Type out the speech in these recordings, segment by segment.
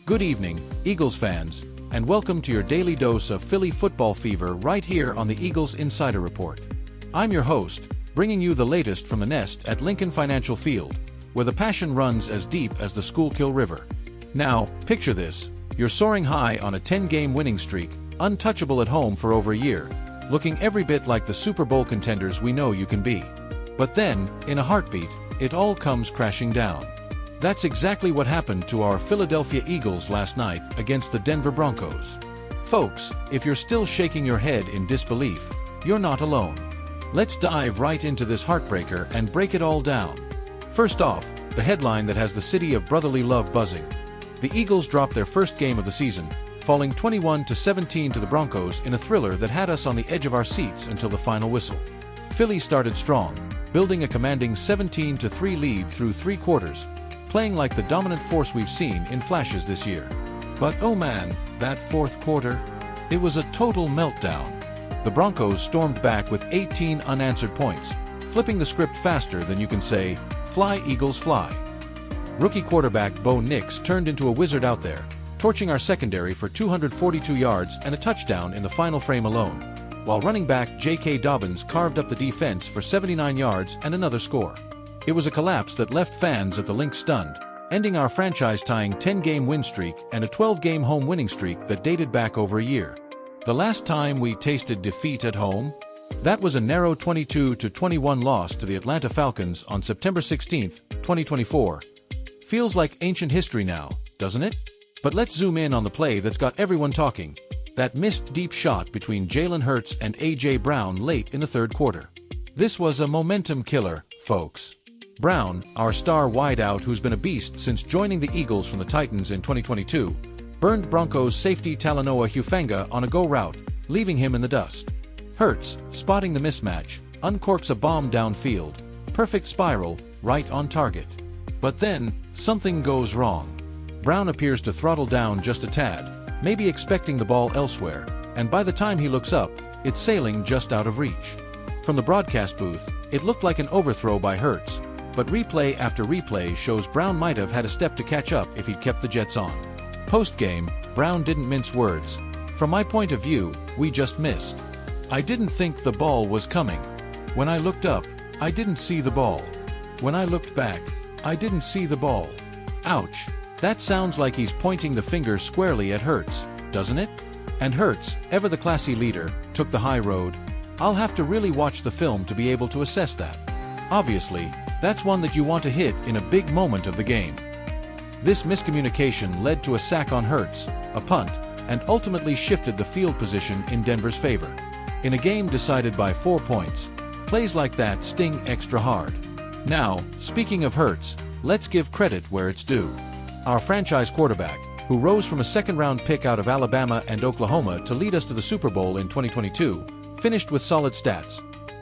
Good evening, Eagles fans, and welcome to your daily dose of Philly football fever right here on the Eagles Insider Report. I'm your host, bringing you the latest from the nest at Lincoln Financial Field, where the passion runs as deep as the Schuylkill River. Now, picture this, you're soaring high on a 10-game winning streak, untouchable at home for over a year, looking every bit like the Super Bowl contenders we know you can be. But then, in a heartbeat, it all comes crashing down. That's exactly what happened to our Philadelphia Eagles last night against the Denver Broncos. Folks, if you're still shaking your head in disbelief, you're not alone. Let's dive right into this heartbreaker and break it all down. First off, the headline that has the city of brotherly love buzzing. The Eagles dropped their first game of the season, falling 21-17 to the Broncos in a thriller that had us on the edge of our seats until the final whistle. Philly started strong, building a commanding 17-3 lead through 3 quarters, playing like the dominant force we've seen in flashes this year. But oh man, that fourth quarter? It was a total meltdown. The Broncos stormed back with 18 unanswered points, flipping the script faster than you can say, "Fly Eagles fly." Rookie quarterback Bo Nix turned into a wizard out there, torching our secondary for 242 yards and a touchdown in the final frame alone, while running back J.K. Dobbins carved up the defense for 79 yards and another score. It was a collapse that left fans at the Lynx stunned, ending our franchise-tying 10-game win streak and a 12-game home winning streak that dated back over a year. The last time we tasted defeat at home? That was a narrow 22-21 loss to the Atlanta Falcons on September 16, 2024. Feels like ancient history now, doesn't it? But let's zoom in on the play that's got everyone talking. That missed deep shot between Jalen Hurts and A.J. Brown late in the third quarter. This was a momentum killer, folks. Brown, our star wideout who's been a beast since joining the Eagles from the Titans in 2022, burned Broncos safety Talanoa Hufanga on a go route, leaving him in the dust. Hurts, spotting the mismatch, uncorks a bomb downfield, perfect spiral, right on target. But then, something goes wrong. Brown appears to throttle down just a tad, maybe expecting the ball elsewhere, and by the time he looks up, it's sailing just out of reach. From the broadcast booth, it looked like an overthrow by Hurts, but replay after replay shows Brown might have had a step to catch up if he'd kept the Jets on. Post-game, Brown didn't mince words. "From my point of view, we just missed. I didn't think the ball was coming. When I looked up, I didn't see the ball. When I looked back, I didn't see the ball." Ouch. That sounds like he's pointing the finger squarely at Hurts, doesn't it? And Hurts, ever the classy leader, took the high road. I'll have to really watch the film to be able to assess that. Obviously, that's one that you want to hit in a big moment of the game. This miscommunication led to a sack on Hurts, a punt, and ultimately shifted the field position in Denver's favor. In a game decided by 4 points, plays like that sting extra hard. Now, speaking of Hurts, let's give credit where it's due. Our franchise quarterback, who rose from a second-round pick out of Alabama and Oklahoma to lead us to the Super Bowl in 2022, finished with solid stats.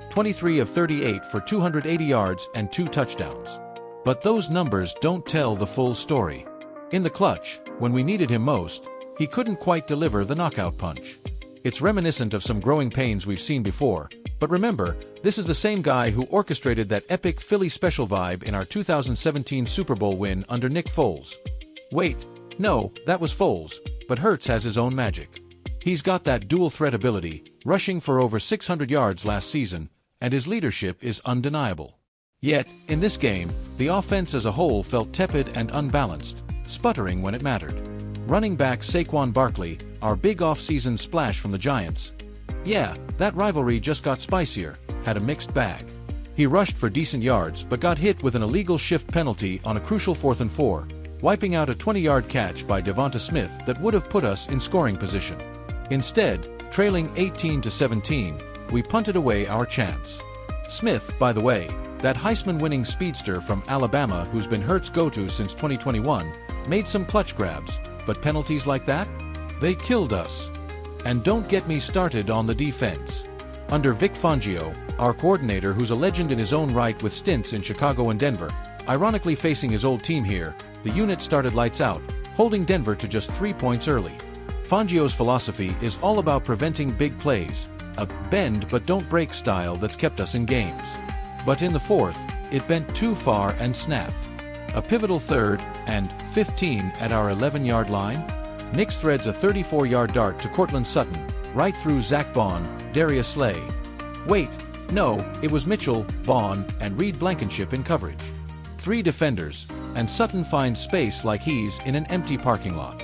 23 of 38 for 280 yards and 2 touchdowns. But those numbers don't tell the full story. In the clutch, when we needed him most, he couldn't quite deliver the knockout punch. It's reminiscent of some growing pains we've seen before, but remember, this is the same guy who orchestrated that epic Philly special vibe in our 2017 Super Bowl win under Nick Foles. Wait, no, that was Foles, but Hurts has his own magic. He's got that dual threat ability, rushing for over 600 yards last season, and his leadership is undeniable. Yet, in this game, the offense as a whole felt tepid and unbalanced, sputtering when it mattered. Running back Saquon Barkley, our big off-season splash from the Giants. Yeah, that rivalry just got spicier, had a mixed bag. He rushed for decent yards but got hit with an illegal shift penalty on a crucial 4th and 4, wiping out a 20-yard catch by Devonta Smith that would have put us in scoring position. Instead, trailing 18-17, we punted away our chance. Smith, by the way, that Heisman-winning speedster from Alabama who's been Hurts' go-to since 2021, made some clutch grabs, but penalties like that? They killed us. And don't get me started on the defense. Under Vic Fangio, our coordinator who's a legend in his own right with stints in Chicago and Denver, ironically facing his old team here, the unit started lights out, holding Denver to just 3 points early. Fangio's philosophy is all about preventing big plays, a bend but don't break style that's kept us in games. But in the fourth, it bent too far and snapped. A pivotal 3rd and 15 at our 11-yard line? Nix threads a 34-yard dart to Cortland Sutton, right through Zach Bond, Darius Slay. Wait, no, it was Mitchell, Bond, and Reed Blankenship in coverage. 3 defenders, and Sutton finds space like he's in an empty parking lot.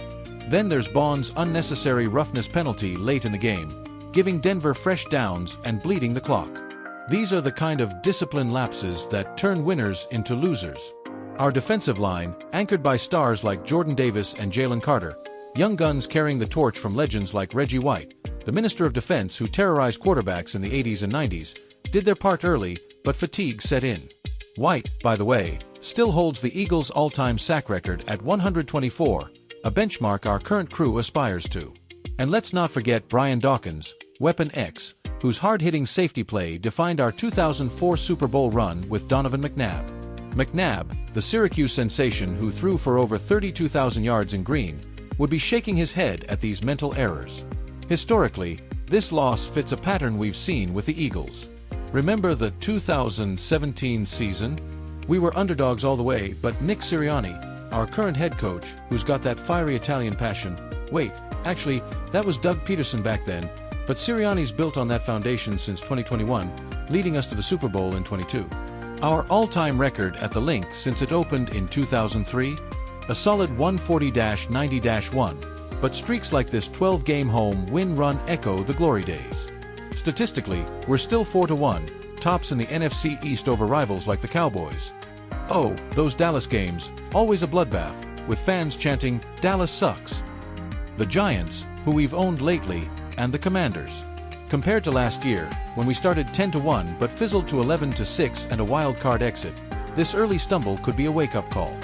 Then there's Bond's unnecessary roughness penalty late in the game, giving Denver fresh downs and bleeding the clock. These are the kind of discipline lapses that turn winners into losers. Our defensive line, anchored by stars like Jordan Davis and Jalen Carter, young guns carrying the torch from legends like Reggie White, the Minister of Defense who terrorized quarterbacks in the 80s and 90s, did their part early, but fatigue set in. White, by the way, still holds the Eagles' all-time sack record at 124, a benchmark our current crew aspires to. And let's not forget Brian Dawkins, Weapon X, whose hard-hitting safety play defined our 2004 Super Bowl run with Donovan McNabb. McNabb, the Syracuse sensation who threw for over 32,000 yards in green, would be shaking his head at these mental errors. Historically, this loss fits a pattern we've seen with the Eagles. Remember the 2017 season? We were underdogs all the way, but Nick Sirianni, our current head coach, who's got that fiery Italian passion. Wait, actually, that was Doug Peterson back then, but Sirianni's built on that foundation since 2021, leading us to the Super Bowl in 22. Our all-time record at the Link since it opened in 2003? A solid 140-90-1, but streaks like this 12-game home win run echo the glory days. Statistically, we're still 4-1, tops in the NFC East over rivals like the Cowboys. Oh, those Dallas games, always a bloodbath, with fans chanting, "Dallas sucks." The Giants, who we've owned lately, and the Commanders. Compared to last year, when we started 10-1 but fizzled to 11-6 and a wild card exit, this early stumble could be a wake-up call.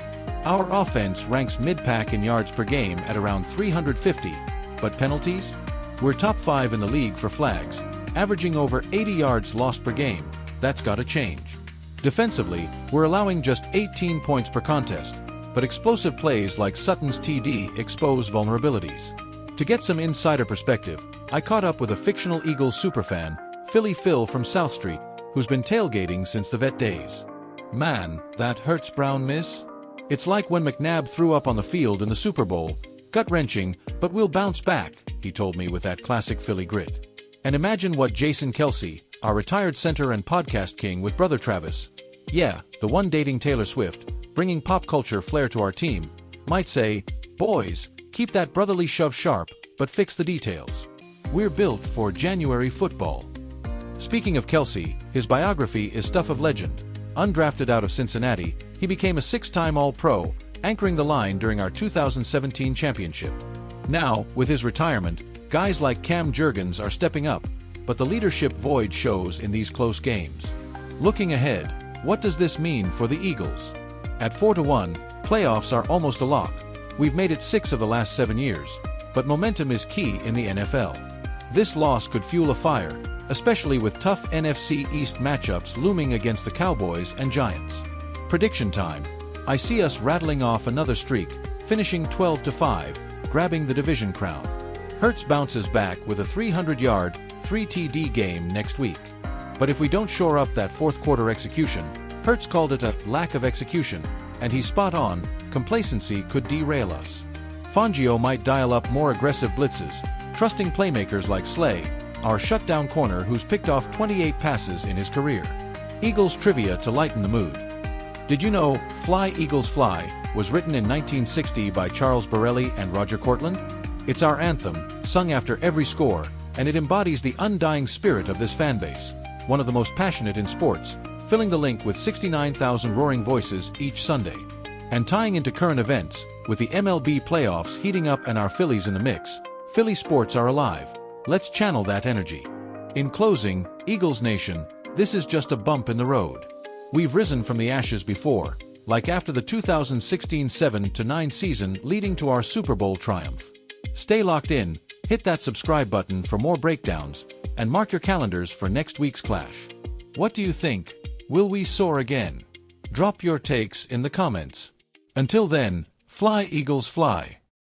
Our offense ranks mid-pack in yards per game at around 350, but penalties? We're top 5 in the league for flags, averaging over 80 yards lost per game. That's gotta change. Defensively, we're allowing just 18 points per contest, but explosive plays like Sutton's TD expose vulnerabilities. To get some insider perspective, I caught up with a fictional Eagles superfan, Philly Phil from South Street, who's been tailgating since the vet days. Man, that Hurts Brown miss? It's like when McNabb threw up on the field in the Super Bowl. Gut-wrenching, but we'll bounce back, he told me with that classic Philly grit. And imagine what Jason Kelce, our retired center and podcast king with brother Travis, yeah, the one dating Taylor Swift, bringing pop culture flair to our team, might say, "Boys, keep that brotherly shove sharp, but fix the details. We're built for January football." Speaking of Kelce, his biography is stuff of legend. Undrafted out of Cincinnati, he became a 6-time All-Pro, anchoring the line during our 2017 championship. Now, with his retirement, guys like Cam Jurgens are stepping up, but the leadership void shows in these close games. Looking ahead, what does this mean for the Eagles? At 4-1, playoffs are almost a lock. We've made it 6 of the last 7 years, but momentum is key in the NFL. This loss could fuel a fire, especially with tough NFC East matchups looming against the Cowboys and Giants. Prediction time. I see us rattling off another streak, finishing 12-5, grabbing the division crown. Hurts bounces back with a 300-yard, 3 TD game next week. But if we don't shore up that fourth quarter execution, Hurts called it a lack of execution, and he's spot on, complacency could derail us. Fangio might dial up more aggressive blitzes, trusting playmakers like Slay, our shutdown corner who's picked off 28 passes in his career. Eagles trivia to lighten the mood. Did you know "Fly Eagles Fly" was written in 1960 by Charles Borelli and Roger Cortland? It's our anthem, sung after every score, and it embodies the undying spirit of this fanbase, one of the most passionate in sports, filling the Link with 69,000 roaring voices each Sunday. And tying into current events, with the MLB playoffs heating up and our Phillies in the mix, Philly sports are alive. Let's channel that energy. In closing, Eagles Nation, this is just a bump in the road. We've risen from the ashes before, like after the 2016 7-9 season leading to our Super Bowl triumph. Stay locked in, hit that subscribe button for more breakdowns, and mark your calendars for next week's clash. What do you think? Will we soar again? Drop your takes in the comments. Until then, fly Eagles fly.